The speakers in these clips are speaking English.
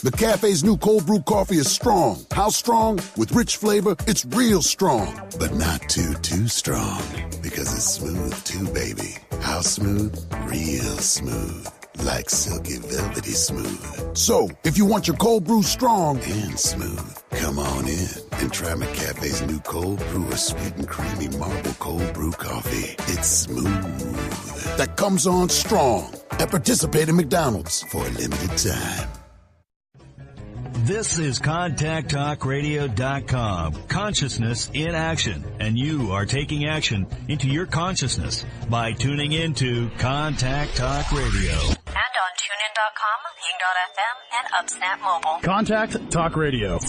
The cafe's new cold brew coffee is strong. How strong? With rich flavor, it's real strong. But not too strong. Because it's smooth too, baby. How smooth? Real smooth. Like silky velvety smooth. So, if you want your cold brew strong and smooth, come on in and try McCafe's new cold brew or sweet and creamy marble cold brew coffee. It's smooth. That comes on strong. At participating McDonald's for a limited time. This is ContactTalkRadio.com. Consciousness in action. And you are taking action into your consciousness by tuning into Contact Talk Radio. And on TuneIn.com, Ping.fm, and UpSnap Mobile. Contact Talk Radio.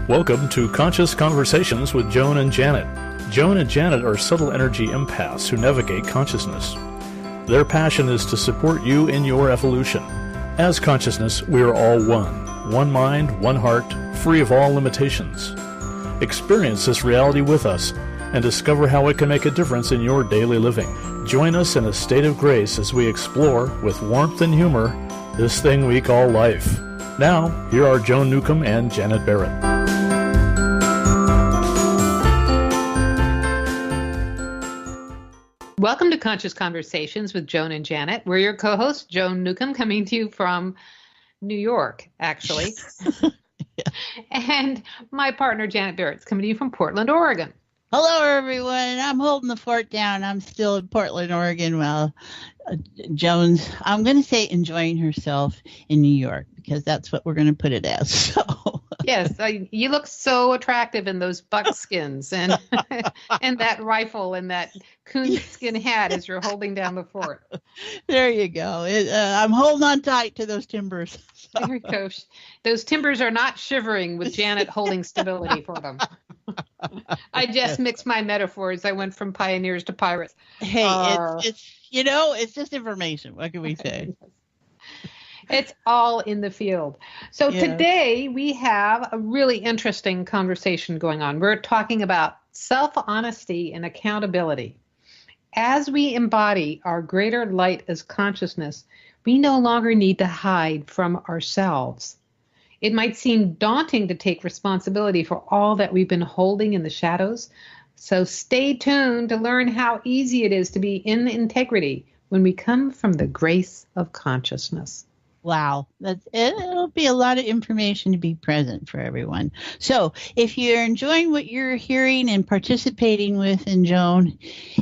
Welcome to Conscious Conversations with Joan and Janet. Joan and Janet are subtle energy empaths who navigate consciousness. Their passion is to support you in your evolution. As consciousness, we are all one. One mind, one heart, free of all limitations. Experience this reality with us and discover how it can make a difference in your daily living. Join us in a state of grace as we explore, with warmth and humor, this thing we call life. Now, here are Joan Newcomb and Janet Barrett. Welcome to Conscious Conversations with Joan and Janet. We're your co-hosts, Joan Newcomb, coming to you from New York, actually. Yeah. And my partner, Janet Barrett's coming to you from Portland, Oregon. Hello, everyone. I'm holding the fort down. I'm still in Portland, Oregon, while Joan's, I'm going to say, enjoying herself in New York, because that's what we're going to put it as. So. Yes, you look so attractive in those buckskins and and that rifle and that coonskin hat as you're holding down the fort. There you go. I'm holding on tight to those timbers. So. There you go. Those timbers are not shivering with Janet holding stability for them. I just mixed my metaphors. I went from pioneers to pirates. Hey, it's just information. What can we say? It's all in the field. So Today we have a really interesting conversation going on. We're talking about self-honesty and accountability. As we embody our greater light as consciousness, we no longer need to hide from ourselves. It might seem daunting to take responsibility for all that we've been holding in the shadows. So stay tuned to learn how easy it is to be in integrity when we come from the grace of consciousness. Wow, it'll be a lot of information to be present for everyone. So if you're enjoying what you're hearing and participating with in Joan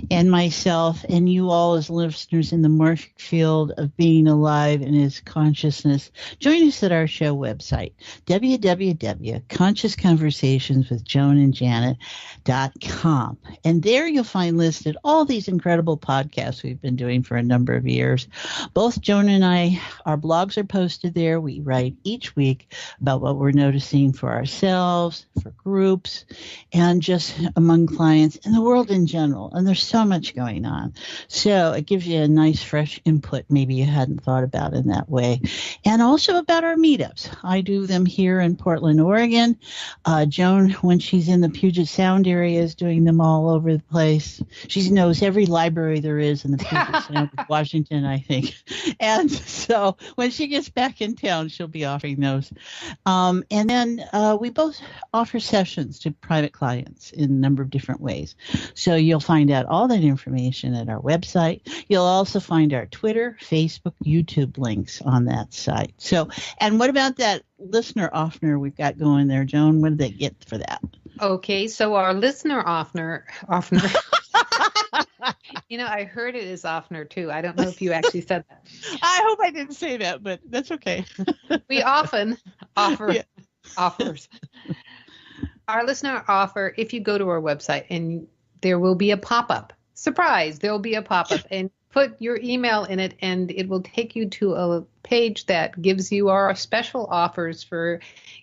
and myself and you all as listeners in the morphic field of being alive in his consciousness, join us at our show website, www.consciousconversationswithjoanandjanet.com. And there you'll find listed all these incredible podcasts we've been doing for a number of years. Both Joan and I, our blogs are posted there. We write each week about what we're noticing for ourselves, for groups, and just among clients and the world in general. And there's so much going on. So it gives you a nice fresh input maybe you hadn't thought about in that way. And also about our meetups. I do them here in Portland, Oregon. Joan, when she's in the Puget Sound area, is doing them all over the place. She knows every library there is in the Puget Sound of Washington, I think. And so when she gets back in town, she'll be offering those. And then we both offer sessions to private clients in a number of different ways. So you'll find out all that information at our website. You'll also find our Twitter, Facebook, YouTube links on that site. So, and what about that listener offner we've got going there, Joan? What did they get for that? Okay, so our listener offner. I heard it is offner too. I don't know if you actually said that. I hope I didn't say that, but that's okay. We often offer offers. Our listener offer, if you go to our website and there will be a pop-up. Surprise, there'll be a pop-up and put your email in it and it will take you to a page that gives you our special offers for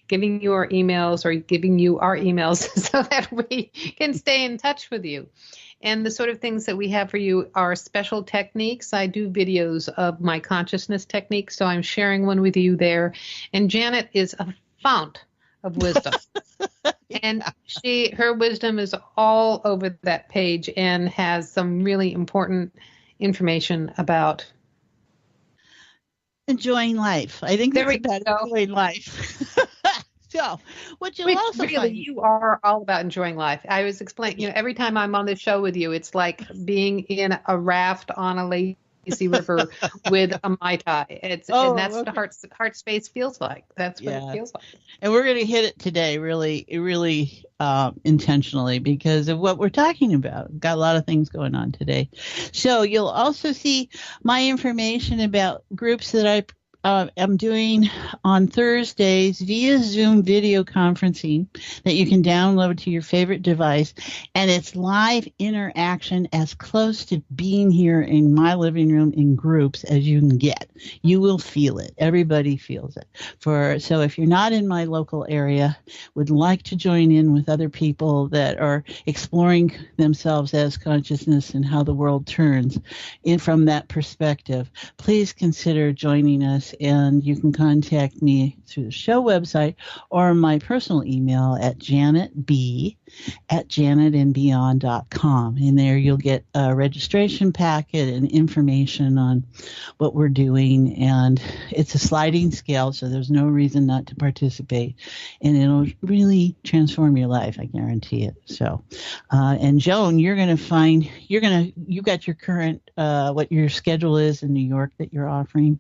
giving you our emails or giving you our emails so that we can stay in touch with you. And the sort of things that we have for you are special techniques. I do videos of my consciousness techniques, so I'm sharing one with you there. And Janet is a fount of wisdom. And her wisdom is all over that page and has some really important information about enjoying life. I think it's about enjoying life. So, what you'll also find, you are all about enjoying life. I was explaining, every time I'm on the show with you, it's like being in a raft on a lazy river with a Mai Tai. And that's what heart space feels like. That's what it feels like. And we're going to hit it today really intentionally because of what we're talking about. We've got a lot of things going on today. So you'll also see my information about groups that I'm doing on Thursdays via Zoom video conferencing that you can download to your favorite device. And it's live interaction as close to being here in my living room in groups as you can get. You will feel it. Everybody feels it. So if you're not in my local area, would like to join in with other people that are exploring themselves as consciousness and how the world turns in from that perspective, please consider joining us. And you can contact me through the show website or my personal email at janetb@janetandbeyond.com. And there you'll get a registration packet and information on what we're doing. And it's a sliding scale, so there's no reason not to participate. And it'll really transform your life, I guarantee it. So, and Joan, you got your current, what your schedule is in New York that you're offering?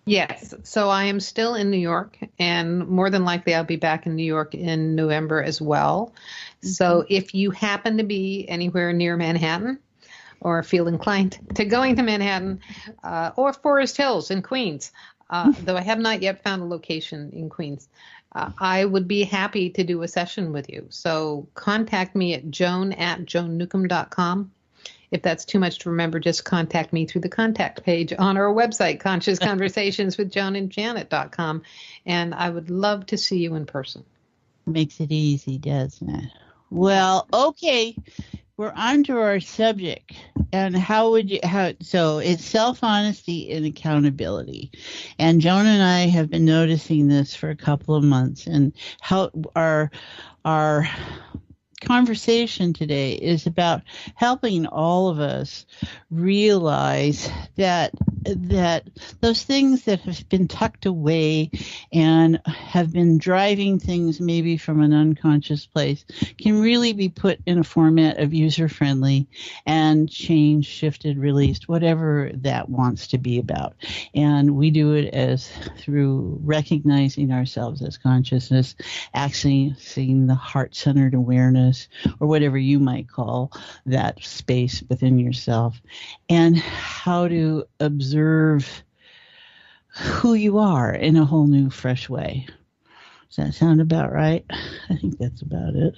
Yes. So I am still in New York, and more than likely I'll be back in New York in November as well. Mm-hmm. So if you happen to be anywhere near Manhattan or feel inclined to going to Manhattan or Forest Hills in Queens, though I have not yet found a location in Queens, I would be happy to do a session with you. So contact me at joan@joannewcomb.com. If that's too much to remember, just contact me through the contact page on our website, consciousconversationswithjoanandjanet.com. And I would love to see you in person. Makes it easy, doesn't it? Well, okay. We're on to our subject. And so it's self-honesty and accountability. And Joan and I have been noticing this for a couple of months, and how our conversation today is about helping all of us realize that those things that have been tucked away and have been driving things maybe from an unconscious place can really be put in a format of user-friendly and changed, shifted, released, whatever that wants to be about. And we do it through recognizing ourselves as consciousness, accessing the heart-centered awareness, or whatever you might call that space within yourself, and how to observe who you are in a whole new, fresh way. Does that sound about right? I think that's about it.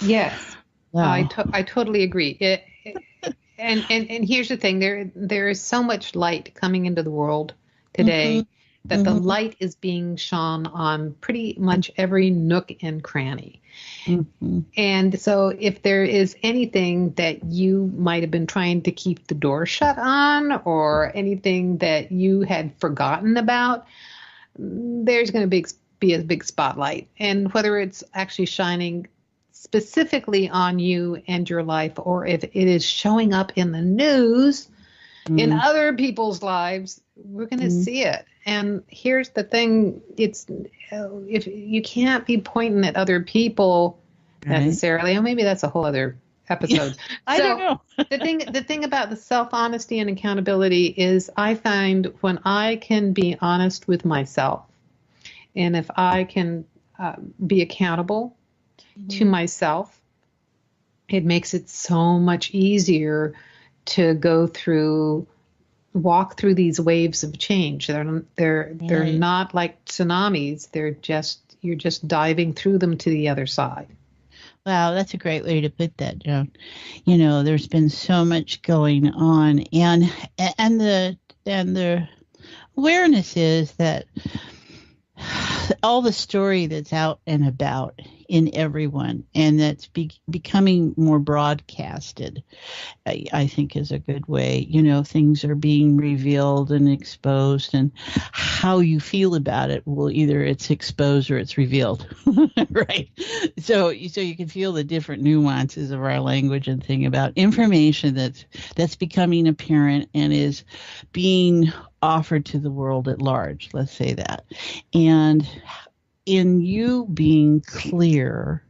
Yes, wow. I totally agree. And here's the thing: there is so much light coming into the world today that the light is being shone on pretty much every nook and cranny. And so if there is anything that you might have been trying to keep the door shut on, or anything that you had forgotten about, there's going to be a big spotlight. And whether it's actually shining specifically on you and your life, or if it is showing up in the news in other people's lives, we're going to see it. And here's the thing: if you can't be pointing at other people necessarily, or maybe that's a whole other episode. I don't know. the thing about the self-honesty and accountability is, I find when I can be honest with myself, and if I can be accountable to myself, it makes it so much easier to walk through these waves of change. They're not like tsunamis. You're just diving through them to the other side. Wow, that's a great way to put that, Joan. There's been so much going on, and the awareness is that all the story that's out and about in everyone, and that's becoming more broadcasted, I think is a good way. Things are being revealed and exposed, and how you feel about it will either it's exposed or it's revealed, right? So you can feel the different nuances of our language and thing about information that's becoming apparent and is being offered to the world at large. Let's say that, and in you being clear.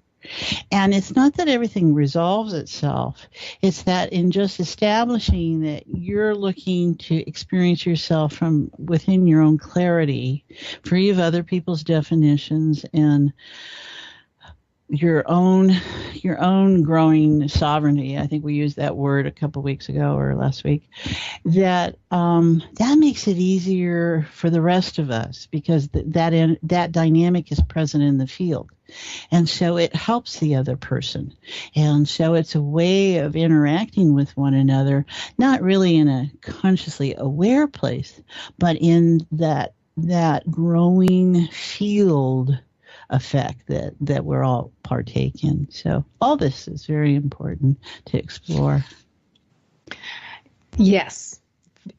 And it's not that everything resolves itself. It's that in just establishing that you're looking to experience yourself from within your own clarity, free of other people's definitions and your own growing sovereignty. I think we used that word a couple weeks ago or last week. That makes it easier for the rest of us, because that dynamic is present in the field. And so it helps the other person. And so it's a way of interacting with one another, not really in a consciously aware place, but in that growing field effect that we're all partake in. So all this is very important to explore. Yes.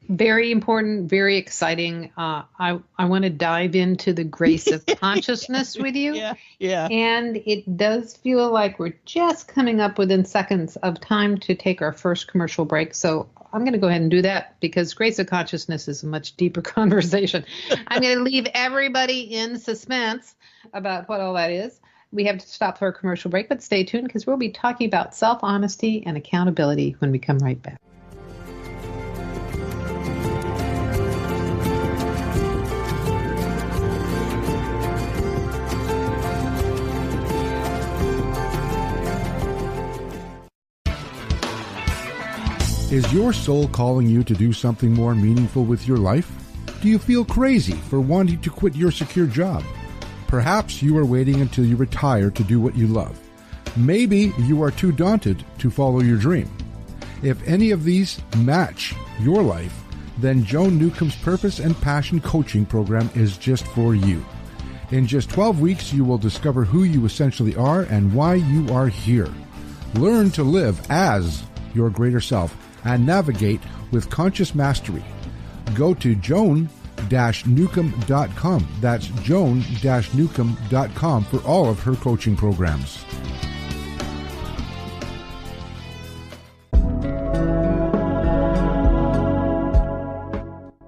Very important, very exciting. I want to dive into the grace of consciousness with you. Yeah. And it does feel like we're just coming up within seconds of time to take our first commercial break. So I'm going to go ahead and do that, because grace of consciousness is a much deeper conversation. I'm going to leave everybody in suspense about what all that is. We have to stop for a commercial break, but stay tuned, because we'll be talking about self-honesty and accountability when we come right back. Is your soul calling you to do something more meaningful with your life? Do you feel crazy for wanting to quit your secure job? Perhaps you are waiting until you retire to do what you love. Maybe you are too daunted to follow your dream. If any of these match your life, then Joan Newcomb's Purpose and Passion Coaching Program is just for you. In just 12 weeks, you will discover who you essentially are and why you are here. Learn to live as your greater self and navigate with conscious mastery. Go to joan-newcomb.com. That's joan-newcomb.com for all of her coaching programs.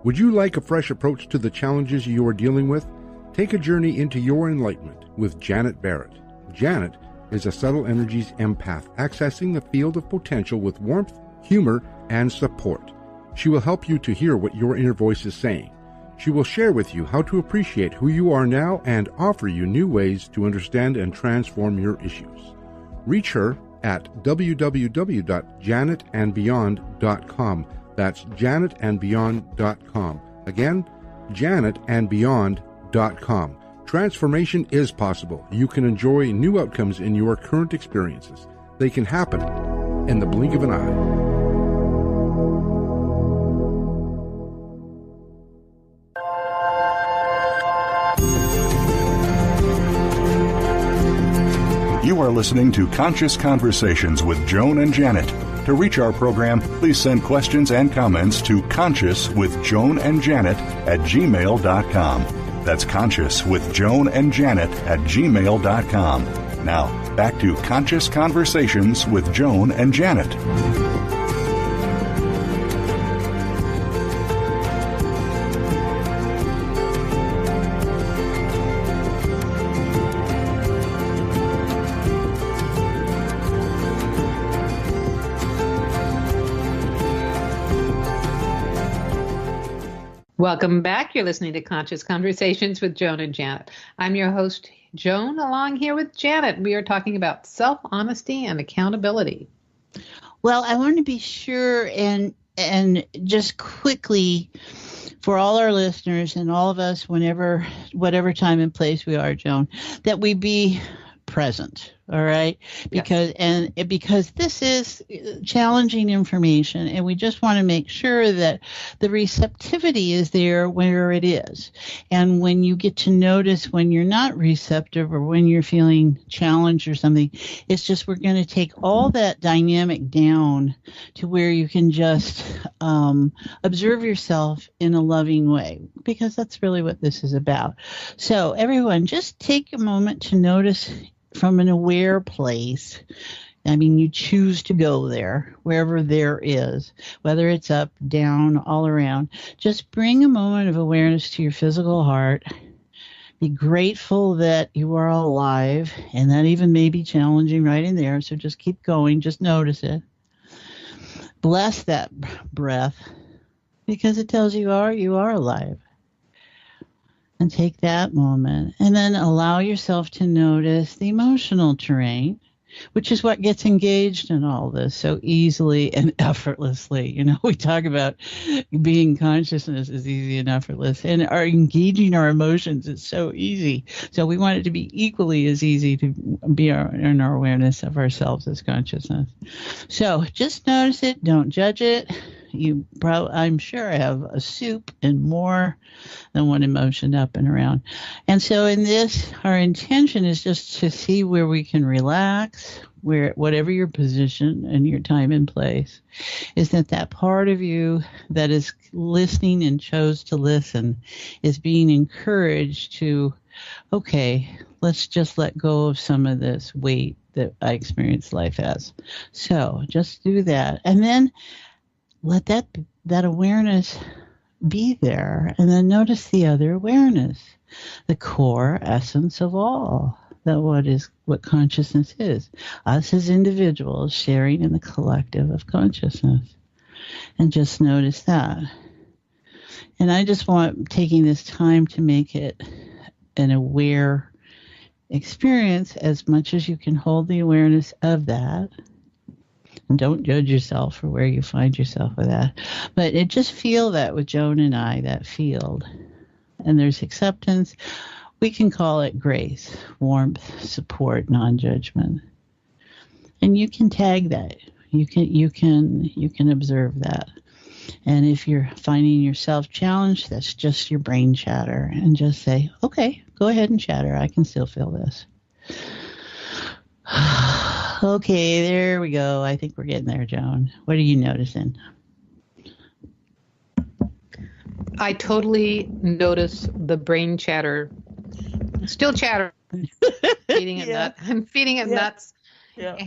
Would you like a fresh approach to the challenges you are dealing with? Take a journey into your enlightenment with Janet Barrett. Janet is a subtle energies empath, accessing the field of potential with warmth, humor, and support. She will help you to hear what your inner voice is saying. She will share with you how to appreciate who you are now and offer you new ways to understand and transform your issues. Reach her at www.janetandbeyond.com. That's janetandbeyond.com. Again, janetandbeyond.com. Transformation is possible. You can enjoy new outcomes in your current experiences. They can happen in the blink of an eye. You are listening to Conscious Conversations with Joan and Janet. To reach our program, please send questions and comments to consciouswithjoanandjanet@gmail.com. That's consciouswithjoanandjanet@gmail.com. Now, back to Conscious Conversations with Joan and Janet. Welcome back. You're listening to Conscious Conversations with Joan and Janet. I'm your host, Joan, along here with Janet. We are talking about self-honesty and accountability. Well, I want to be sure and just quickly for all our listeners and all of us, whatever time and place we are, Joan, that we be present, All right. Because this is challenging information, and we just want to make sure that the receptivity is there where it is. And when you get to notice when you're not receptive or when you're feeling challenged or something, it's just we're going to take all that dynamic down to where you can just observe yourself in a loving way, because that's really what this is about. So everyone, just take a moment to notice from an aware place. I mean, you choose to go there, wherever there is, whether it's up, down, all around. Just bring a moment of awareness to your physical heart. Be grateful that you are alive, and that even may be challenging right in there, so just keep going. Just notice it. Bless that breath, because it tells you are alive. And take that moment, and then allow yourself to notice the emotional terrain, which is what gets engaged in all this so easily and effortlessly. You know, we talk about being consciousness is easy and effortless, and engaging our emotions is so easy. So we want it to be equally as easy to be in our awareness of ourselves as consciousness. So just notice it. Don't judge it. You probably, I'm sure, have a soup and more than one emotion up and around. And so in this, our intention is just to see where we can relax, where whatever your position and your time and place, is that part of you that is listening and chose to listen is being encouraged to, okay, let's just let go of some of this weight that I experience life as. So just do that. And then let that awareness be there, and then notice the other awareness, the core essence of all, that what consciousness is, us as individuals sharing in the collective of consciousness. And just notice that. And I just want taking this time to make it an aware experience as much as you can hold the awareness of that. And don't judge yourself for where you find yourself with that. But just feel that with Joan and I, that field. And there's acceptance. We can call it grace, warmth, support, non-judgment. And you can tag that. You can observe that. And if you're finding yourself challenged, that's just your brain chatter. And just say, okay, go ahead and chatter. I can still feel this. Okay, there we go. I think we're getting there, Joan. What are you noticing? I totally notice the brain chatter. Still chatter. Feeding it nuts. I'm feeding it nuts. Yeah.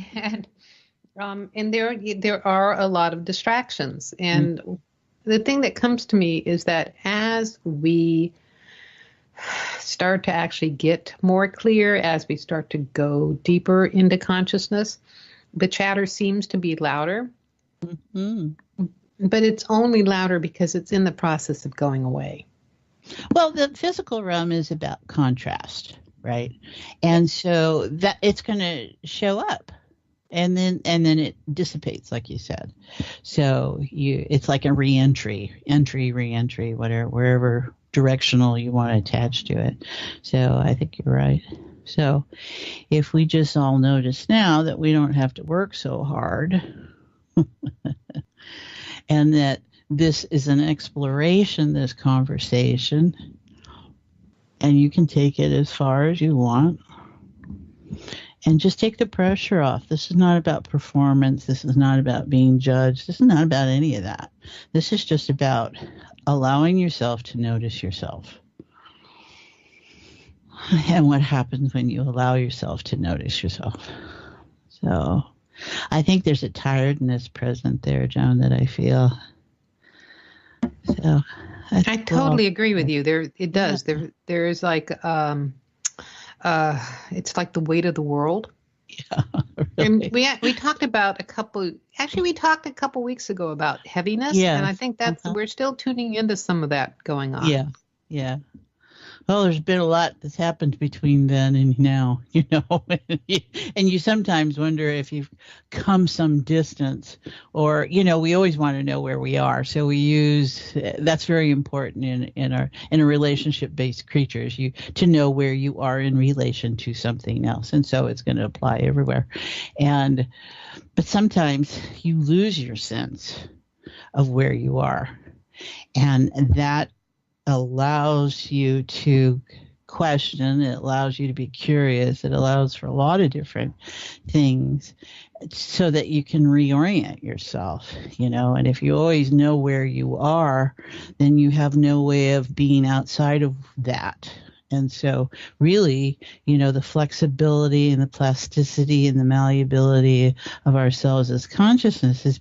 And there are a lot of distractions. And the thing that comes to me is that as we start to actually get more clear, as we start to go deeper into consciousness, the chatter seems to be louder. Mm-hmm. But it's only louder because it's in the process of going away. Well, the physical realm is about contrast, right? And so that it's going to show up. And then it dissipates, like you said. So it's like a re-entry, whatever, wherever directional you want to attach to it. So I think you're right. So if we just all notice now that we don't have to work so hard, and that this is an exploration, this conversation, and you can take it as far as you want. And just take the pressure off. This is not about performance. This is not about being judged. This is not about any of that. This is just about allowing yourself to notice yourself. And what happens when you allow yourself to notice yourself. So I think there's a tiredness present there, Joan, that I feel. So I totally agree with you. It does. Yeah. There is like it's like the weight of the world. Yeah, really. And we talked about a couple weeks ago about heaviness. Yes. And I think that's we're still tuning into some of that going on. Yeah. Well, there's been a lot that's happened between then and now, and you sometimes wonder if you've come some distance, or, we always want to know where we are. So that's very important in a relationship-based creatures, to know where you are in relation to something else. And so it's going to apply everywhere. But sometimes you lose your sense of where you are. And that allows you to question. It allows you to be curious. It allows for a lot of different things so that you can reorient yourself, and if you always know where you are, then you have no way of being outside of that. And so really, the flexibility and the plasticity and the malleability of ourselves as consciousness is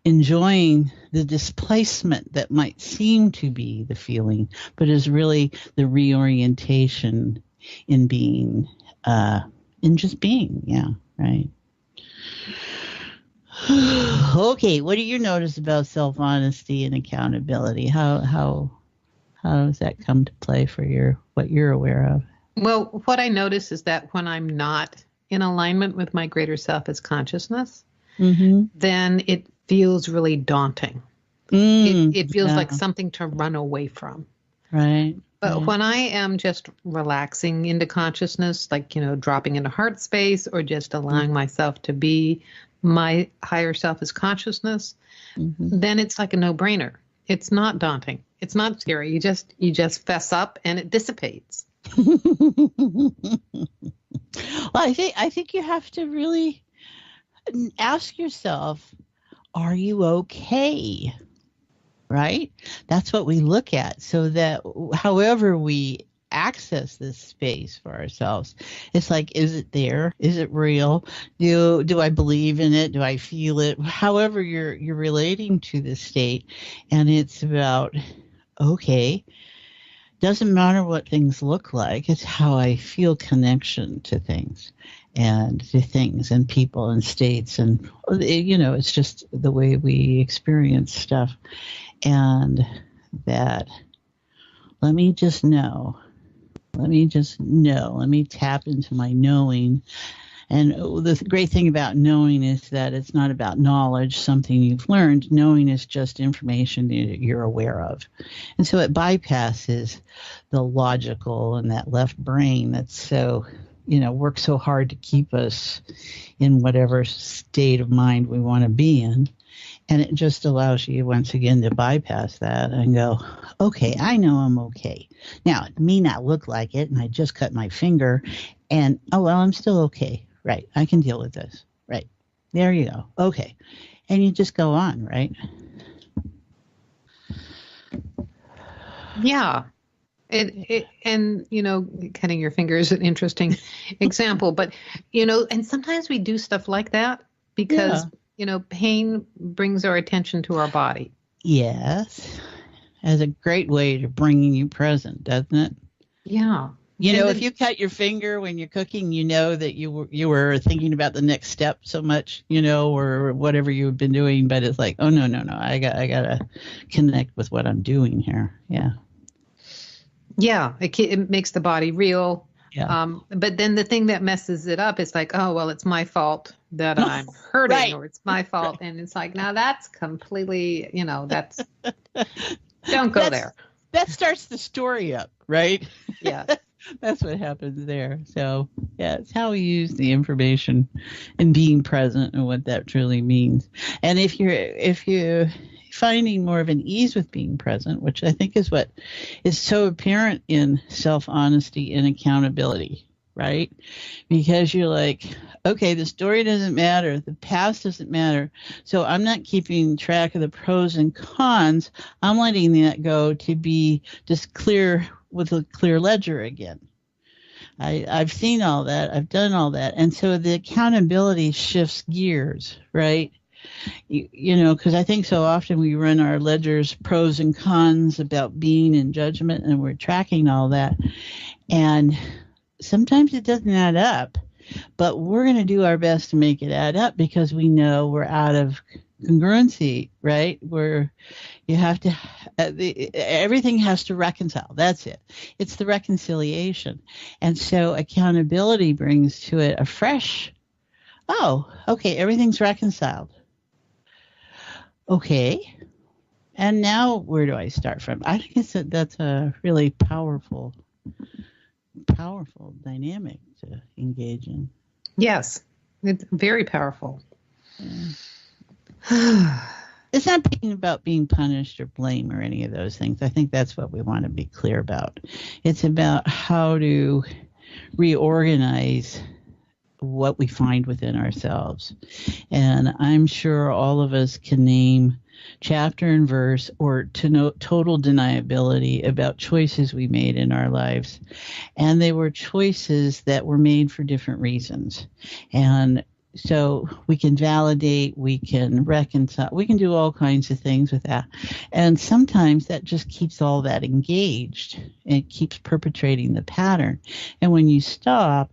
enjoying the displacement that might seem to be the feeling, but is really the reorientation in being, in just being. Yeah, right. Okay, what do you notice about self-honesty and accountability? How does that come to play for what you're aware of? Well, what I notice is that when I'm not in alignment with my greater self as consciousness, then it feels really daunting. It feels like something to run away from. Right. But when I am just relaxing into consciousness, like, dropping into heart space, or just allowing myself to be my higher self as consciousness, then it's like a no-brainer. It's not daunting. It's not scary. You just fess up and it dissipates. Well, I think you have to really ask yourself, are you okay? Right? That's what we look at, so that however we access this space for ourselves, it's like, is it there? Is it real? Do I believe in it? Do I feel it? However you're relating to this state, and it's about, okay, doesn't matter what things look like, it's how I feel connection to things and people and states, and it's just the way we experience stuff. And that, let me tap into my knowing. And the great thing about knowing is that it's not about knowledge, something you've learned. Knowing is just information that you're aware of. And so it bypasses the logical and that left brain that's so, works so hard to keep us in whatever state of mind we want to be in. And it just allows you, once again, to bypass that and go, okay, I know I'm okay. Now, it may not look like it, and I just cut my finger, and, oh, well, I'm still okay. Right. I can deal with this. Right. There you go. Okay. And you just go on, right? Yeah. And cutting your finger is an interesting example, but, and sometimes we do stuff like that because, pain brings our attention to our body. Yes. As a great way to bringing you present, doesn't it? Yeah. If you cut your finger when you're cooking, that you were thinking about the next step so much, or whatever you've been doing, but it's like, oh, no, I gotta connect with what I'm doing here. Yeah. Yeah. It makes the body real. Yeah. But then the thing that messes it up is like, oh, well, it's my fault that I'm hurting, right. Or it's my fault. And it's like, now that's completely, don't go there. That starts the story up, right? Yeah. That's what happens there. So, yeah, it's how we use the information and being present and what that truly means. And if you're finding more of an ease with being present, which I think is what is so apparent in self-honesty and accountability, right? Because you're like, okay, the story doesn't matter. The past doesn't matter. So I'm not keeping track of the pros and cons. I'm letting that go to be just clear with a clear ledger again. I've seen all that. I've done all that. And so the accountability shifts gears, right? Because I think so often we run our ledgers, pros and cons about being in judgment, and we're tracking all that. And sometimes it doesn't add up, but we're going to do our best to make it add up because we know we're out of congruency, right? Where you have to, everything has to reconcile. That's it. It's the reconciliation. And so accountability brings to it a fresh, oh, okay, everything's reconciled. Okay. And now where do I start from? I think that's a really powerful dynamic to engage in. Yes, it's very powerful. Yeah. It's not about being punished or blame or any of those things. I think that's what we want to be clear about. It's about how to reorganize what we find within ourselves. And I'm sure all of us can name chapter and verse or total deniability about choices we made in our lives. And they were choices that were made for different reasons. And so we can validate, we can reconcile, we can do all kinds of things with that. And sometimes that just keeps all that engaged. It keeps perpetrating the pattern. And when you stop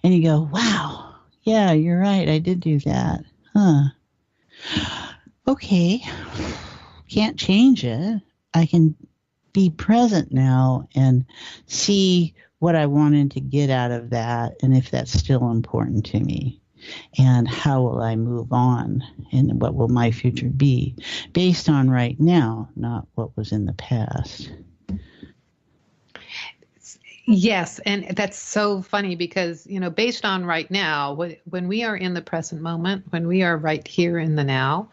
and you go, wow, yeah, you're right, I did do that. Huh. Okay, can't change it. I can be present now and see what I wanted to get out of that and if that's still important to me. And how will I move on? And what will my future be based on right now, not what was in the past? Yes, and that's so funny because, based on right now, when we are in the present moment, when we are right here in the now,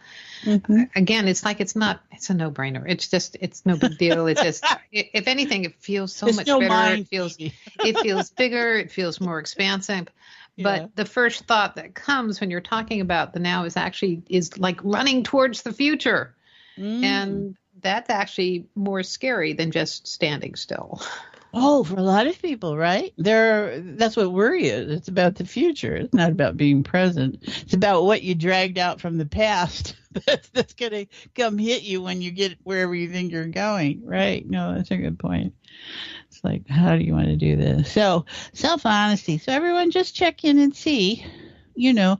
again, it's like it's a no-brainer. It's no big deal. It's just, if anything, it feels so much better. It feels bigger. It feels more expansive. But the first thought that comes when you're talking about the now is like running towards the future. And that's actually more scary than just standing still. Oh, for a lot of people, right? That's what worry is. It's about the future. It's not about being present. It's about what you dragged out from the past that's going to come hit you when you get wherever you think you're going, right? No, that's a good point. It's like, how do you want to do this? So self-honesty. So everyone just check in and see, you can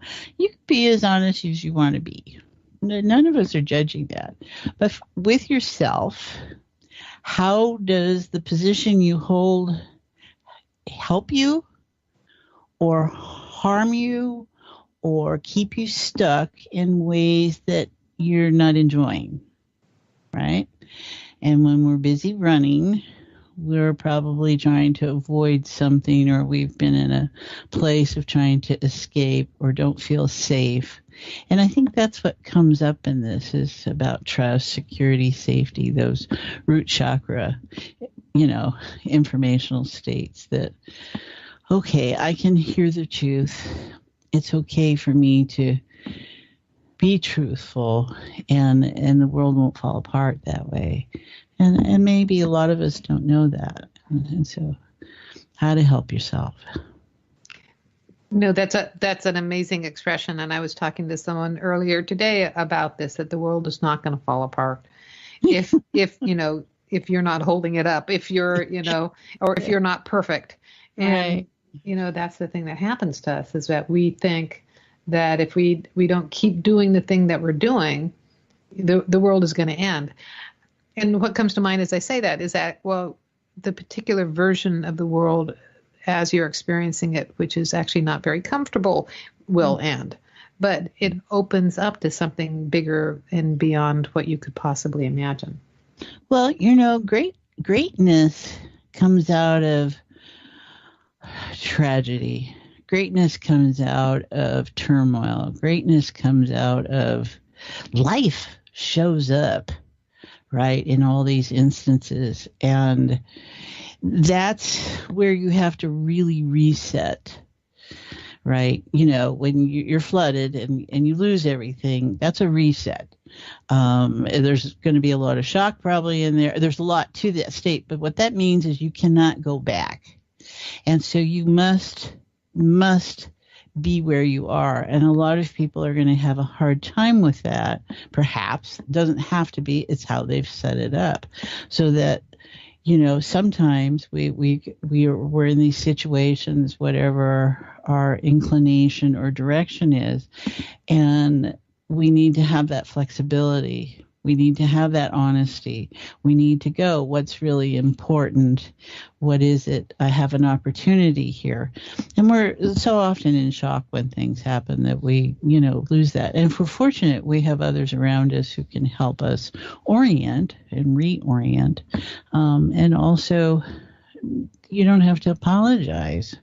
be as honest as you want to be. None of us are judging that. But with yourself, how does the position you hold help you or harm you or keep you stuck in ways that you're not enjoying, right? And when we're busy running, we're probably trying to avoid something, or we've been in a place of trying to escape or don't feel safe. And I think that's what comes up in this is about trust, security, safety, those root chakra, informational states that, okay, I can hear the truth. It's okay for me to be truthful and the world won't fall apart that way. And maybe a lot of us don't know that. And so how to help yourself. No, that's an amazing expression. And I was talking to someone earlier today about this, that the world is not going to fall apart if you're not holding it up, if you're, or if you're not perfect. And, right. That's the thing that happens to us is that we think that if we don't keep doing the thing that we're doing, the world is going to end. And what comes to mind as I say that is that, well, the particular version of the world as you're experiencing it, which is actually not very comfortable, will end. But it opens up to something bigger and beyond what you could possibly imagine. Well, greatness comes out of tragedy. Greatness comes out of turmoil. Greatness comes out of life shows up, right, in all these instances. And that's where you have to really reset, right? When you're flooded and you lose everything, that's a reset. There's going to be a lot of shock probably in there. There's a lot to that state, but what that means is you cannot go back. And so you must be where you are. And a lot of people are going to have a hard time with that. Perhaps it doesn't have to be. It's how they've set it up so that, sometimes we're in these situations, whatever our inclination or direction is, and we need to have that flexibility. We need to have that honesty. We need to go, what's really important? What is it? I have an opportunity here. And we're so often in shock when things happen that we, lose that. And if we're fortunate, we have others around us who can help us orient and reorient. And also, you don't have to apologize.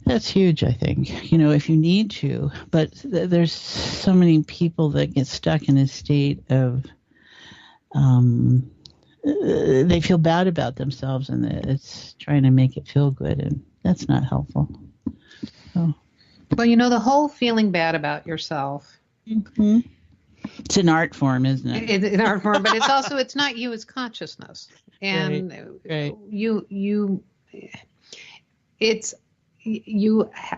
That's huge, I think, if you need to. But there's so many people that get stuck in a state of they feel bad about themselves, and it's trying to make it feel good, and that's not helpful. So. Well, the whole feeling bad about yourself. Mm-hmm. It's an art form, isn't it? It's an art form, but it's not you, it's consciousness. And right. You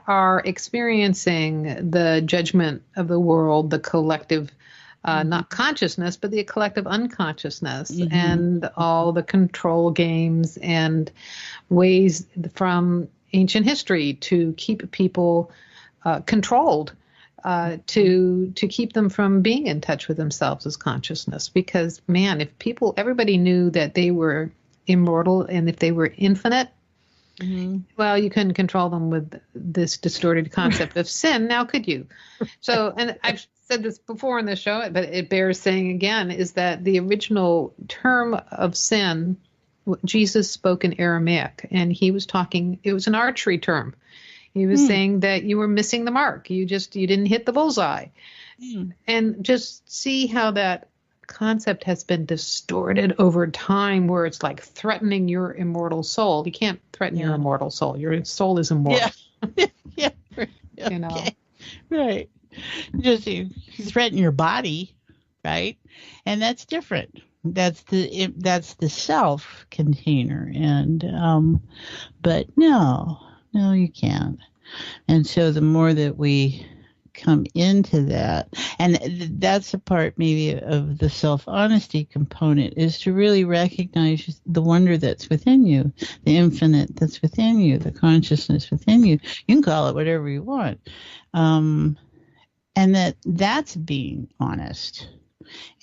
are experiencing the judgment of the world, the collective, not consciousness, but the collective unconsciousness, and all the control games and ways from ancient history to keep people controlled, to keep them from being in touch with themselves as consciousness. Because, man, if everybody knew that they were immortal and if they were infinite, well, you couldn't control them with this distorted concept of sin. Now, could you? So, and I've said this before in the show, but it bears saying again, is that the original term of sin, Jesus spoke in Aramaic, and he was talking, it was an archery term. He was saying that you were missing the mark. You didn't hit the bullseye. And just see how that concept has been distorted over time, where it's like threatening your immortal soul. You can't threaten your immortal soul. Your soul is immortal. Yeah. Okay. Right. Just you threaten your body, right? And that's different. That's the self container. And but no, you can't. And so the more that we come into that, and that's a part maybe of the self-honesty component, is to really recognize the wonder that's within you, the infinite that's within you, the consciousness within you. You can call it whatever you want, and that's being honest.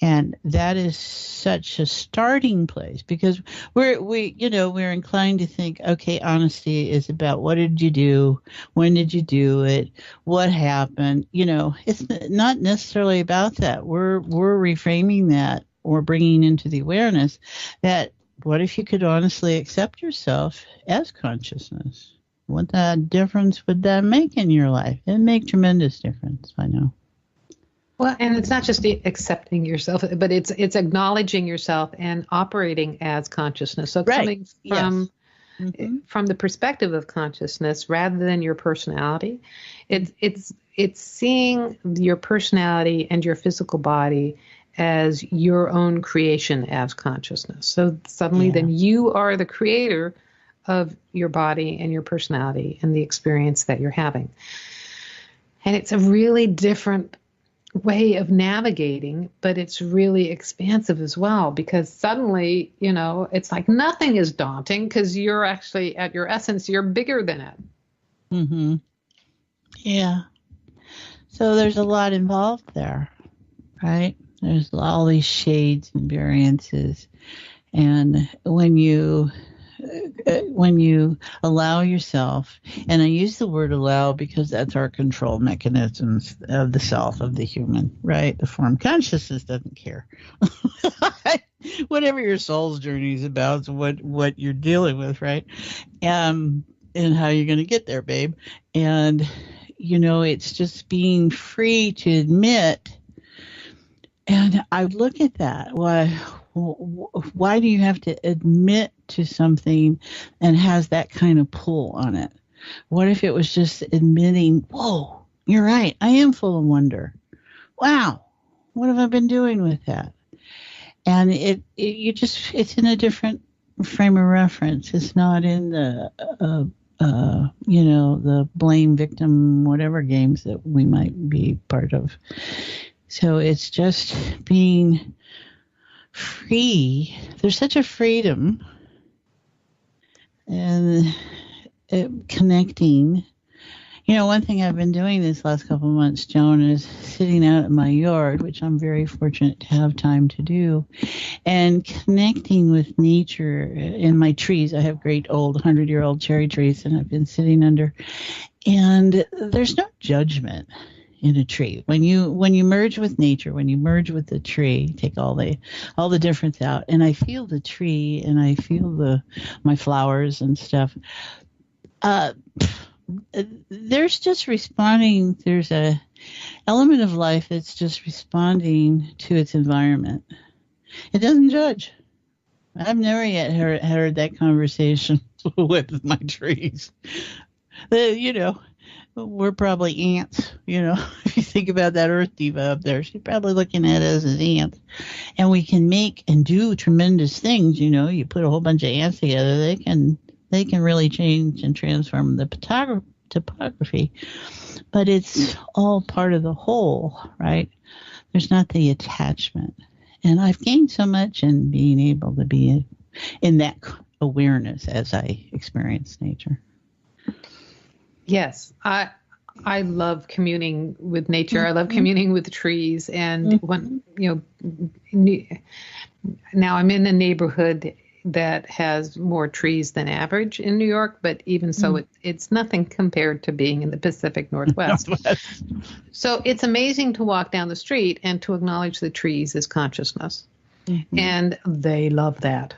And that is such a starting place, because we're inclined to think, okay, honesty is about what did you do, when did you do it, what happened. It's not necessarily about that. We're reframing that, or bringing into the awareness that what if you could honestly accept yourself as consciousness? What difference would that make in your life? It'd make tremendous difference, I know. Well, and it's not just accepting yourself, but it's acknowledging yourself and operating as consciousness. So coming from the perspective of consciousness rather than your personality, it's seeing your personality and your physical body as your own creation as consciousness. So suddenly then you are the creator of your body and your personality and the experience that you're having. And it's a really different way of navigating, but it's really expansive as well, because suddenly, it's like nothing is daunting, because you're actually at your essence, you're bigger than it. Yeah. So there's a lot involved there, right? There's all these shades and variances. And when you allow yourself, and I use the word allow because that's our control mechanisms of the self, of the human, right? The form consciousness doesn't care. Whatever your soul's journey is about is what you're dealing with, right? And how you're going to get there, babe. And, it's just being free to admit. And I look at that. Why do you have to admit to something and has that kind of pull on it? What if it was just admitting, whoa, you're right, I am full of wonder. Wow, what have I been doing with that? And it's in a different frame of reference. It's not in the the blame, victim, whatever games that we might be part of. So it's just being free. There's such a freedom and connecting. One thing I've been doing this last couple of months, Joan, is sitting out in my yard, which I'm very fortunate to have time to do, and connecting with nature in my trees. I have great old 100-year-old cherry trees, and I've been sitting under. And there's no judgment in a tree. When you merge with nature, when you merge with the tree, take all the difference out, and I feel the tree, and I feel my flowers and stuff. There's just responding. There's a element of life that's just responding to its environment. It doesn't judge. I've never yet heard that conversation with my trees. We're probably ants. If you think about that Earth diva up there, she's probably looking at us as ants. And we can make and do tremendous things. You put a whole bunch of ants together, they can really change and transform the topography. But it's all part of the whole, right? There's not the attachment. And I've gained so much in being able to be in that awareness as I experience nature. Yes, I love communing with nature. I love communing with trees. And when now I'm in a neighborhood that has more trees than average in New York, but even so, it's nothing compared to being in the Pacific Northwest. So it's amazing to walk down the street and to acknowledge the trees as consciousness. And they love that.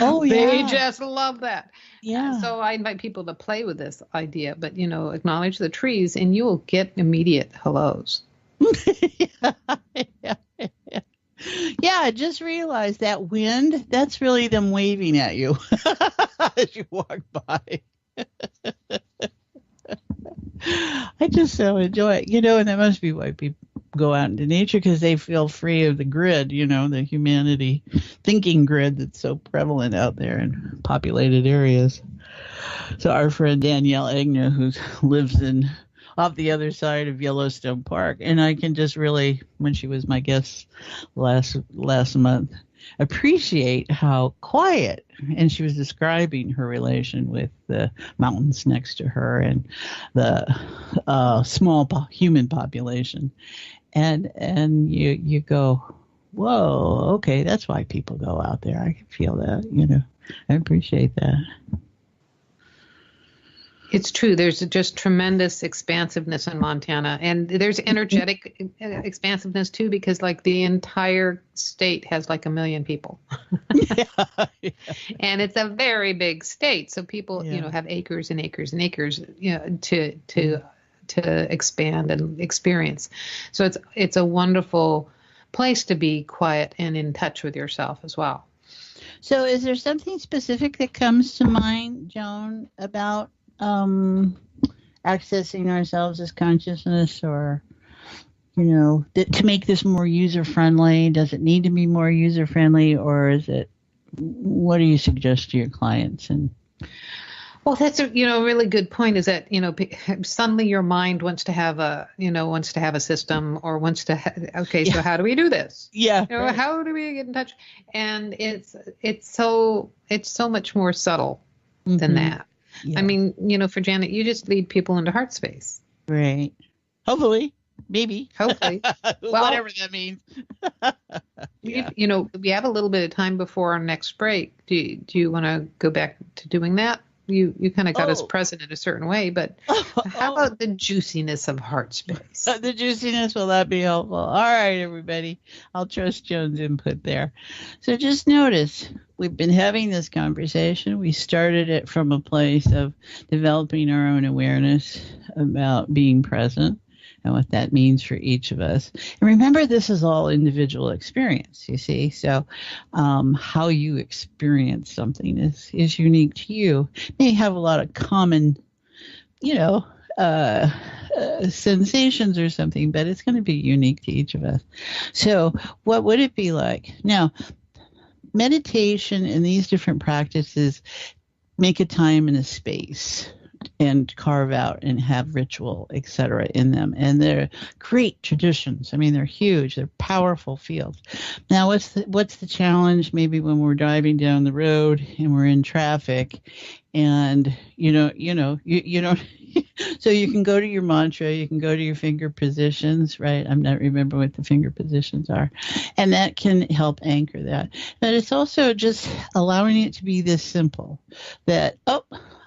Oh, yeah. They just love that. Yeah. So I invite people to play with this idea, but, acknowledge the trees and you will get immediate hellos. Yeah, I just realized that wind, that's really them waving at you as you walk by. I just so enjoy it, and that must be why people go out into nature, because they feel free of the grid, the humanity thinking grid that's so prevalent out there in populated areas. So our friend Danielle Agnew, who lives off the other side of Yellowstone Park, and I can just really, when she was my guest last month, appreciate how quiet, and she was describing her relation with the mountains next to her and the small human population, and you go, whoa, okay, that's why people go out there. I can feel that, I appreciate that. It's true. There's just tremendous expansiveness in Montana, and there's energetic expansiveness too, because the entire state has 1 million people. Yeah. And it's a very big state. So people, have acres and acres and acres, to expand and experience. So it's a wonderful place to be quiet and in touch with yourself as well. So is there something specific that comes to mind, Joan, about accessing ourselves as consciousness, or to make this more user friendly? Does it need to be more user friendly, or is it, what do you suggest to your clients? And well, that's a really good point, is that suddenly your mind wants to have a system, or wants to so how do we do this? Right. How do we get in touch? And it's so much more subtle than that. Yeah. I mean, for Janet, you just lead people into heart space. Right. Hopefully. Maybe. Hopefully. Well, whatever that means. Yeah. We have a little bit of time before our next break. Do you want to go back to doing that? You kind of got us present in a certain way, but how about the juiciness of heart space? The juiciness, will that be helpful? All right, everybody. I'll trust Joan's input there. So just notice, we've been having this conversation. We started it from a place of developing our own awareness about being present and what that means for each of us. And remember, this is all individual experience, you see. So how you experience something is unique to you. You may have a lot of common, sensations or something, but it's going to be unique to each of us. So what would it be like? Now, meditation and these different practices make a time and a space and carve out and have ritual, etc. in them. And they're great traditions. I mean, they're huge. They're powerful fields. Now, what's the challenge maybe when we're driving down the road and we're in traffic and you don't so you can go to your mantra, you can go to your finger positions, right? I'm not remembering what the finger positions are. And that can help anchor that. But it's also just allowing it to be this simple that,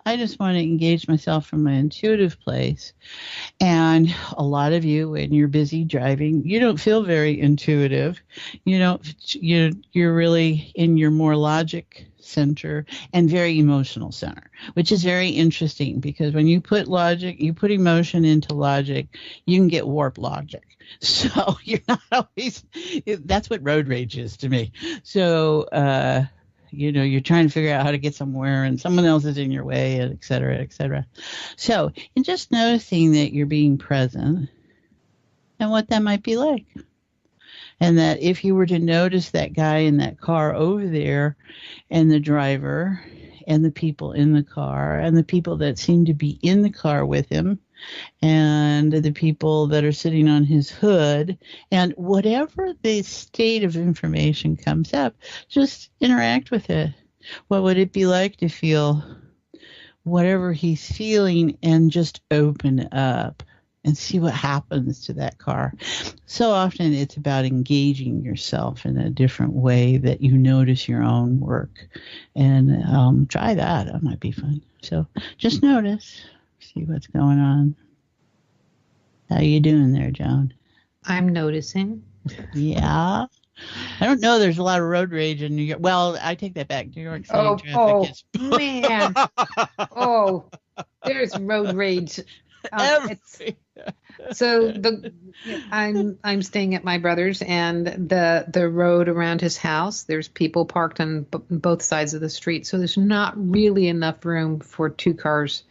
I just want to engage myself from my intuitive place. And a lot of you, when you're busy driving, you don't feel very intuitive. You're really in your more logic center and very emotional center, which is very interesting because when you put emotion into logic, you can get warped logic. So you're not always, that's what road rage is to me. So, you're trying to figure out how to get somewhere and someone else is in your way, and et cetera, et cetera. So, in just noticing that you're being present and what that might be like. And that if you were to notice that guy in that car over there and the driver and the people in the car and the people that seem to be in the car with him and the people that are sitting on his hood, and whatever the state of information comes up, just interact with it. What would it be like to feel whatever he's feeling and just open up and see what happens to that car? So often it's about engaging yourself in a different way that you notice your own work. And try that. That might be fun. So just notice. See what's going on. How you doing there, Joan? I'm noticing. Yeah. I don't know. There's a lot of road rage in New York. Well, I take that back. New York City traffic is... man. There's road rage. So I'm staying at my brother's, and the road around his house, there's people parked on both sides of the street. So there's not really enough room for two cars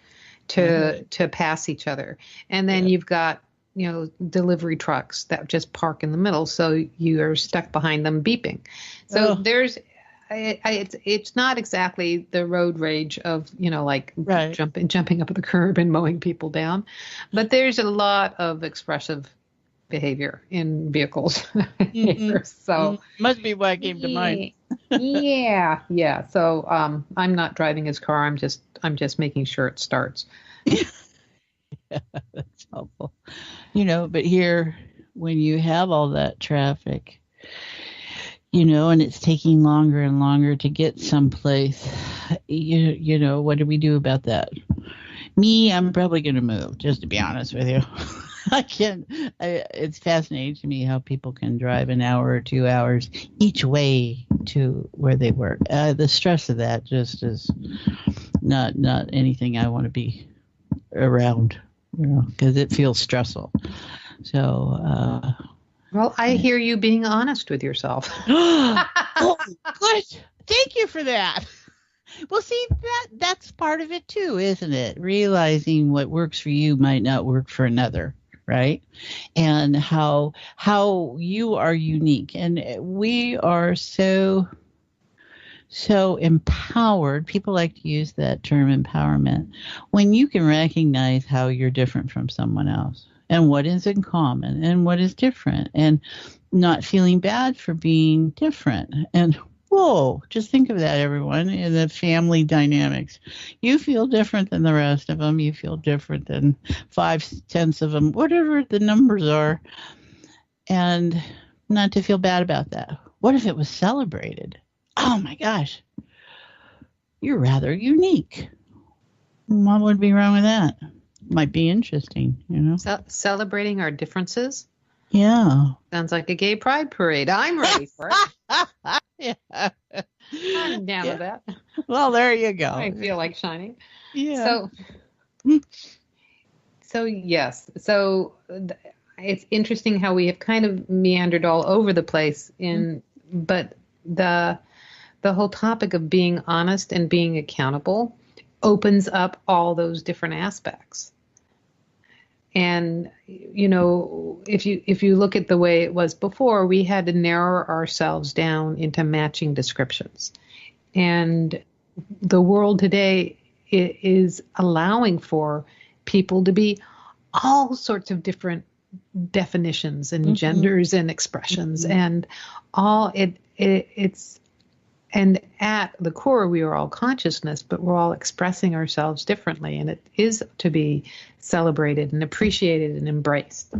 to pass each other. And then you've got, delivery trucks that just park in the middle. So you are stuck behind them beeping. So it's not exactly the road rage of, jumping up at the curb and mowing people down. But there's a lot of expressive behavior in vehicles here. So must be why it came to mind. Yeah. So I'm not driving his car. I'm just making sure it starts. Yeah, that's helpful. But here, when you have all that traffic, and it's taking longer and longer to get someplace, what do we do about that? Me, I'm probably going to move, just to be honest with you. It's fascinating to me how people can drive an hour or 2 hours each way to where they work. The stress of that just is not anything I want to be around, because it feels stressful. So, well, I hear you being honest with yourself. Oh, good. Thank you for that. Well, see, that's part of it too, isn't it? Realizing what works for you might not work for another, right? And how you are unique. And we are so empowered. People like to use that term, empowerment, when you can recognize how you're different from someone else and what is in common and what is different, and not feeling bad for being different. And whoa, just think of that, everyone, in the family dynamics. You feel different than the rest of them. You feel different than 5/10 of them, whatever the numbers are. And not to feel bad about that. What if it was celebrated? Oh my gosh, you're rather unique. What would be wrong with that? Might be interesting, Celebrating our differences? Yeah. Sounds like a gay pride parade. I'm ready for it. Yeah. I'm down with that. Well, there you go. I feel like shining. Yeah. So yes. So it's interesting how we have kind of meandered all over the place but the whole topic of being honest and being accountable opens up all those different aspects. And, if you look at the way it was before, we had to narrow ourselves down into matching descriptions. And the world today is allowing for people to be all sorts of different definitions and genders and expressions, and all it's, and at the core we are all consciousness, but we're all expressing ourselves differently, and it is to be celebrated and appreciated and embraced.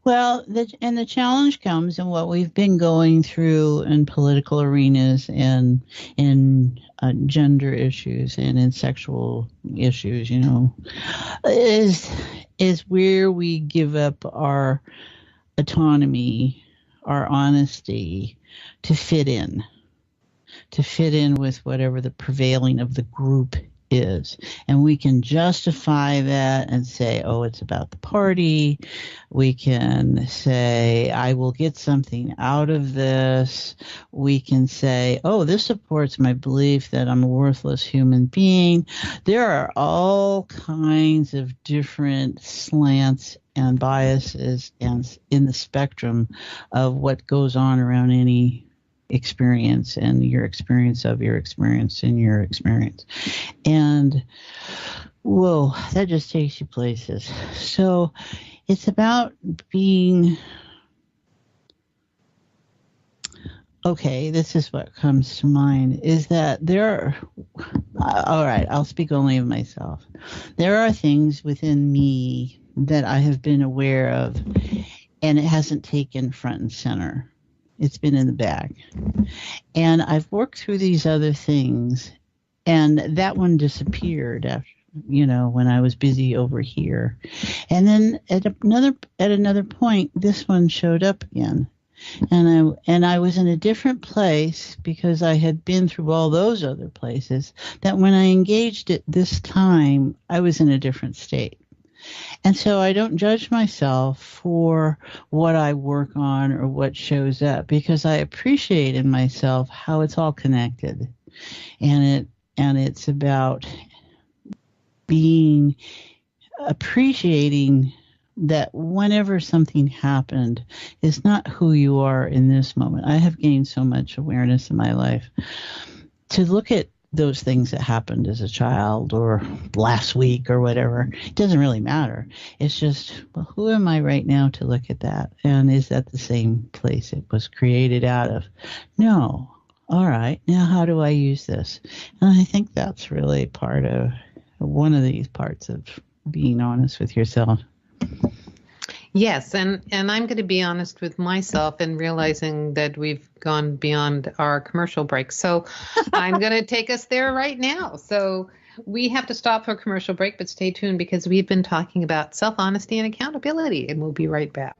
Well, the challenge comes in what we've been going through in political arenas and in gender issues and in sexual issues, is where we give up our autonomy, our honesty to fit in with whatever the prevailing of the group is. And we can justify that and say, oh, it's about the party. We can say, I will get something out of this. We can say, oh, this supports my belief that I'm a worthless human being. There are all kinds of different slants and biases and in the spectrum of what goes on around any experience and your experience of your experience and your experience. And whoa, that just takes you places. So it's about being okay. This is what comes to mind, is that there are, all right, I'll speak only of myself. There are things within me that I have been aware of, and it hasn't taken front and center. It's been in the back. And I've worked through these other things, and that one disappeared after, when I was busy over here. And then at another point, this one showed up again. And I was in a different place because I had been through all those other places, that when I engaged it this time, I was in a different state. And so I don't judge myself for what I work on or what shows up, because I appreciate in myself how it's all connected. And it's about appreciating that whenever something happened, it's not who you are in this moment. I have gained so much awareness in my life to look at those things that happened as a child or last week or whatever. It doesn't really matter. It's just, well, who am I right now to look at that? And is that the same place it was created out of? No. All right. Now how do I use this? And I think that's really part of one of these parts of being honest with yourself. Yes, and I'm going to be honest with myself in realizing that we've gone beyond our commercial break. So I'm going to take us there right now. So we have to stop for a commercial break, but stay tuned because we've been talking about self-honesty and accountability, and we'll be right back.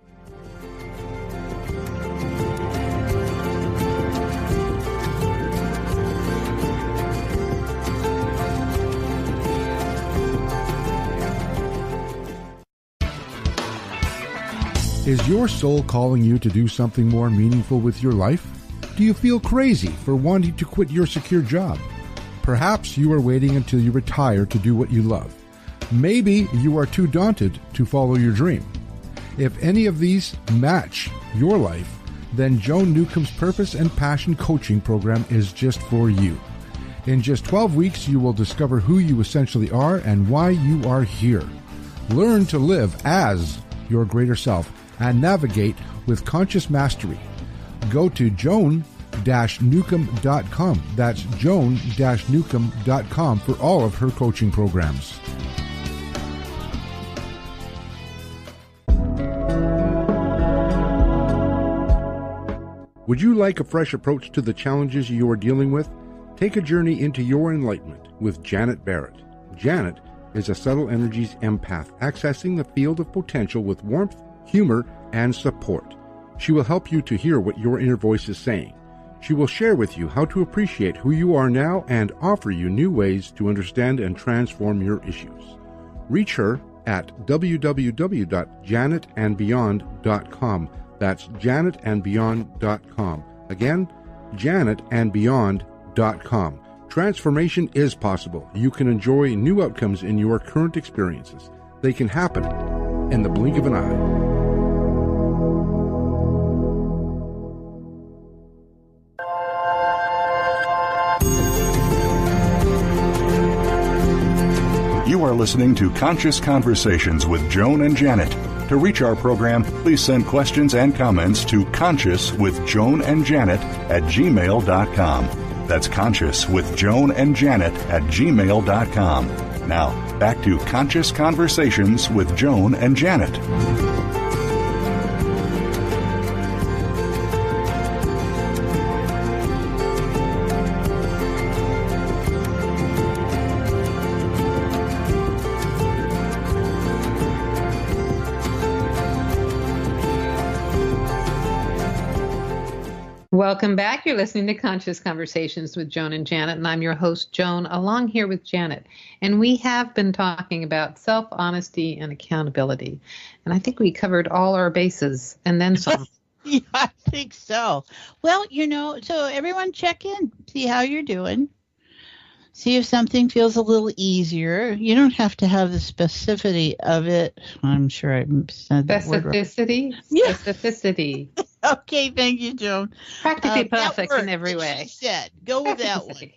Is your soul calling you to do something more meaningful with your life? Do you feel crazy for wanting to quit your secure job? Perhaps you are waiting until you retire to do what you love. Maybe you are too daunted to follow your dream. If any of these match your life, then Joan Newcomb's Purpose and Passion Coaching Program is just for you. In just 12 weeks, you will discover who you essentially are and why you are here. Learn to live as your greater self and navigate with conscious mastery. Go to joan-newcomb.com. That's joan-newcomb.com for all of her coaching programs. Would you like a fresh approach to the challenges you are dealing with? Take a journey into your enlightenment with Janet Barrett. Janet is a subtle energies empath, accessing the field of potential with warmth, humor, and support. She will help you to hear what your inner voice is saying. She will share with you how to appreciate who you are now and offer you new ways to understand and transform your issues. Reach her at www.janetandbeyond.com. That's janetandbeyond.com. Again, janetandbeyond.com. Transformation is possible. You can enjoy new outcomes in your current experiences. They can happen in the blink of an eye. You are listening to Conscious Conversations with Joan and Janet. To reach our program, please send questions and comments to consciouswithjoanandjanet@gmail.com. That's consciouswithjoanandjanet@gmail.com. Now, back to Conscious Conversations with Joan and Janet. Welcome back. You're listening to Conscious Conversations with Joan and Janet, and I'm your host, Joan, along here with Janet. And we have been talking about self-honesty and accountability. And I think we covered all our bases and then some. Yeah, I think so. Well, so everyone check in, see how you're doing. See if something feels a little easier. You don't have to have the specificity of it. I'm sure I said that word right. Specificity? Yeah. Specificity. Okay, thank you, Joan. Practically perfect in every way. She said, go with that one.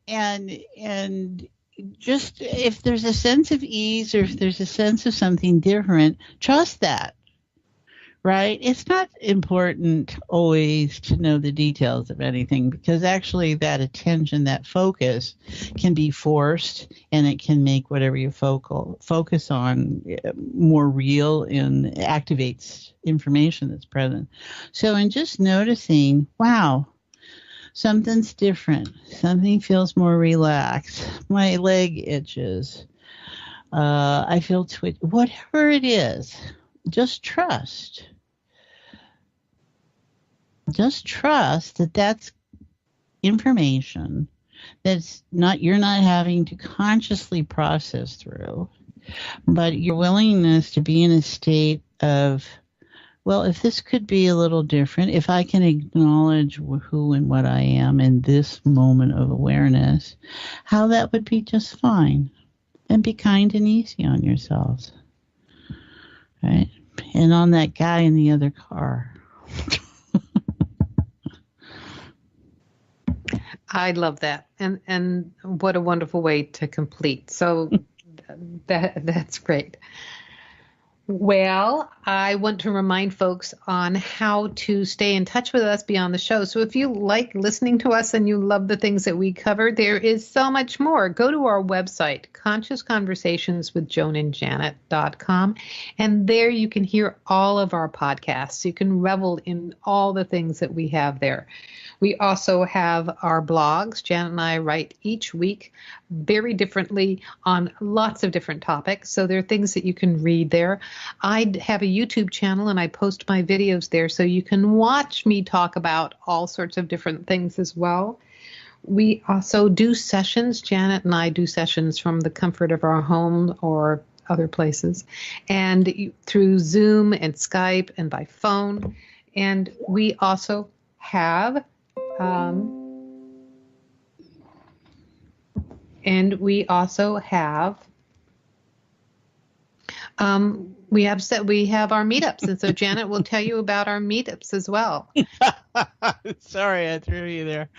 And just if there's a sense of ease or if there's a sense of something different, trust that. Right? It's not important always to know the details of anything, because actually that attention, that focus can be forced, and it can make whatever you focus on more real and activates information that's present. So in just noticing, wow, something's different. Something feels more relaxed. My leg itches. I feel twitchy. Whatever it is, just trust. Just trust that that's information that's you're not having to consciously process through, but your willingness to be in a state of, well, if this could be a little different, if I can acknowledge who and what I am in this moment of awareness, how that would be just fine. And be kind and easy on yourselves. Right? And on that guy in the other car. I love that. And what a wonderful way to complete. So that's great. Well, I want to remind folks on how to stay in touch with us beyond the show. So if you like listening to us and you love the things that we cover, there is so much more. Go to our website, consciousconversationswithjoanandjanet.com, and there you can hear all of our podcasts. You can revel in all the things that we have there. We also have our blogs. Janet and I write each week very differently on lots of different topics. So there are things that you can read there. I have a YouTube channel and I post my videos there, so you can watch me talk about all sorts of different things as well. We also do sessions. Janet and I do sessions from the comfort of our home or other places, and through Zoom and Skype and by phone. And we also have we have our meetups, and so Janet will tell you about our meetups as well. Sorry, I threw you there.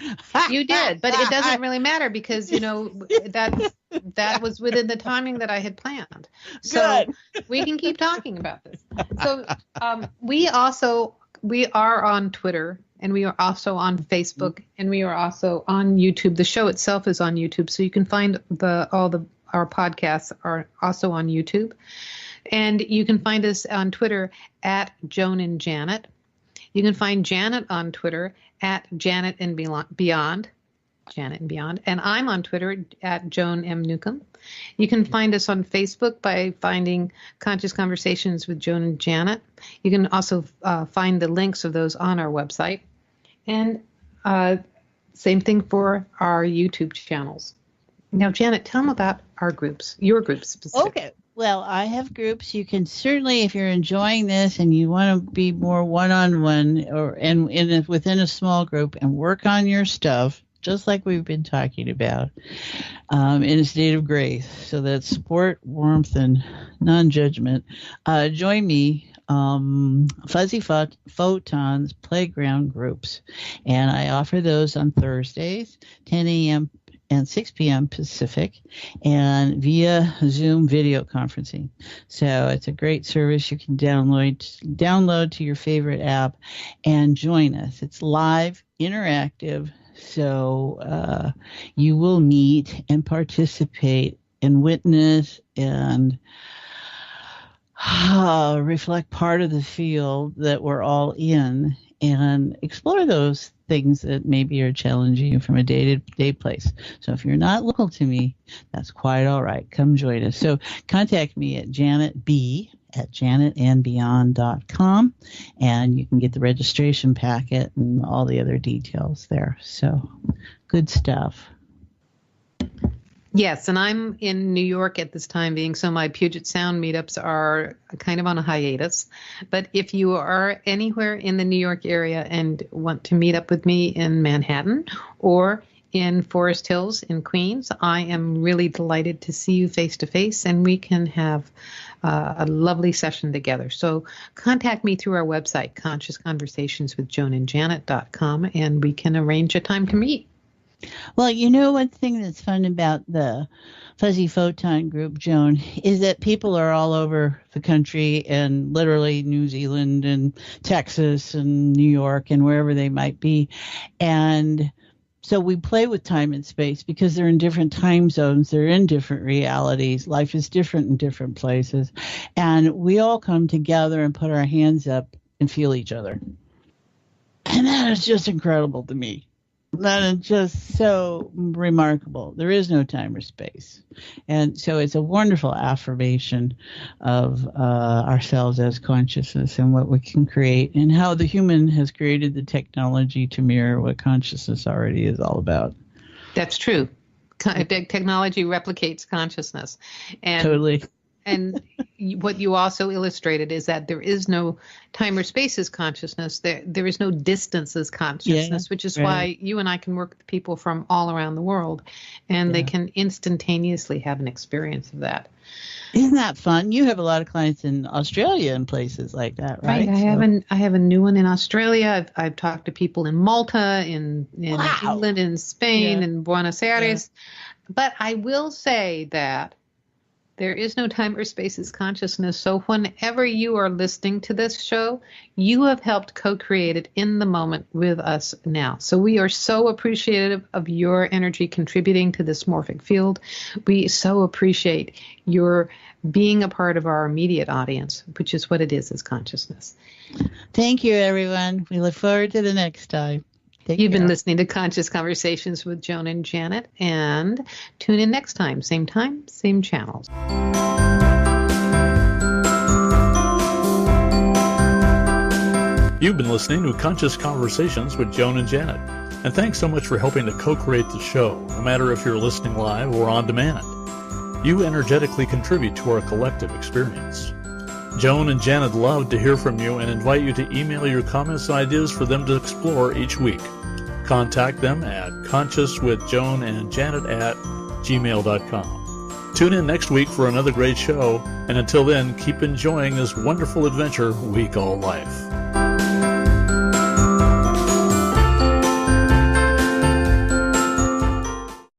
You did, but it doesn't really matter because that was within the timing that I had planned. So good. We can keep talking about this. So we are on Twitter. And we are also on Facebook, and we are also on YouTube. The show itself is on YouTube, so you can find our podcasts are also on YouTube. And you can find us on Twitter at Joan and Janet. You can find Janet on Twitter at Janet and Beyond. Janet and Beyond. And I'm on Twitter at Joan M. Newcomb. You can find us on Facebook by finding Conscious Conversations with Joan and Janet. You can also find the links of those on our website. And same thing for our YouTube channels. Now, Janet, tell them about our groups, your groups specifically. Okay. Well, I have groups. You can certainly, if you're enjoying this and you want to be more one-on-one within a small group and work on your stuff, just like we've been talking about, in a state of grace. So that's support, warmth, and non-judgment. Join me. Fuzzy Photons Playground Groups. And I offer those on Thursdays, 10 a.m. and 6 p.m. Pacific, and via Zoom video conferencing. So it's a great service you can download to your favorite app and join us. It's live, interactive, so you will meet and participate and witness and reflect part of the field that we're all in and explore those things that maybe are challenging you from a day-to-day place. So if you're not local to me, that's quite all right. Come join us. So contact me at janetb@janetandbeyond.com, and you can get the registration packet and all the other details there. So good stuff. Yes, and I'm in New York at this time being, so my Puget Sound meetups are kind of on a hiatus. But if you are anywhere in the New York area and want to meet up with me in Manhattan or in Forest Hills in Queens, I am really delighted to see you face to face, and we can have a lovely session together. So contact me through our website, consciousconversationswithjoanandjanet.com, and we can arrange a time to meet. Well, you know, one thing that's fun about the Fuzzy Photon group, Joan, is that people are all over the country and literally New Zealand and Texas and New York and wherever they might be. And so we play with time and space because they're in different time zones. They're in different realities. Life is different in different places. And we all come together and put our hands up and feel each other. And that is just incredible to me. That is just so remarkable. There is no time or space. And so it's a wonderful affirmation of ourselves as consciousness and what we can create and how the human has created the technology to mirror what consciousness already is all about. That's true. Technology replicates consciousness. And totally. And what you also illustrated is that there is no time or space as consciousness. There is no distance as consciousness, which is why you and I can work with people from all around the world, and they can instantaneously have an experience of that. Isn't that fun? You have a lot of clients in Australia and places like that, right? I have a new one in Australia. I've talked to people in Malta, in England, in Spain, in Buenos Aires. But I will say that there is no time or space as consciousness. So whenever you are listening to this show, you have helped co-create it in the moment with us now. So we are so appreciative of your energy contributing to this morphic field. We so appreciate your being a part of our immediate audience, which is what it is as consciousness. Thank you, everyone. We look forward to the next time. You've been listening to Conscious Conversations with Joan and Janet, and tune in next time, same channels. You've been listening to Conscious Conversations with Joan and Janet, and thanks so much for helping to co-create the show, no matter if you're listening live or on demand. You energetically contribute to our collective experience. Joan and Janet love to hear from you and invite you to email your comments and ideas for them to explore each week. Contact them at consciouswithjoanandjanet@gmail.com. Tune in next week for another great show, and until then, keep enjoying this wonderful adventure we call life.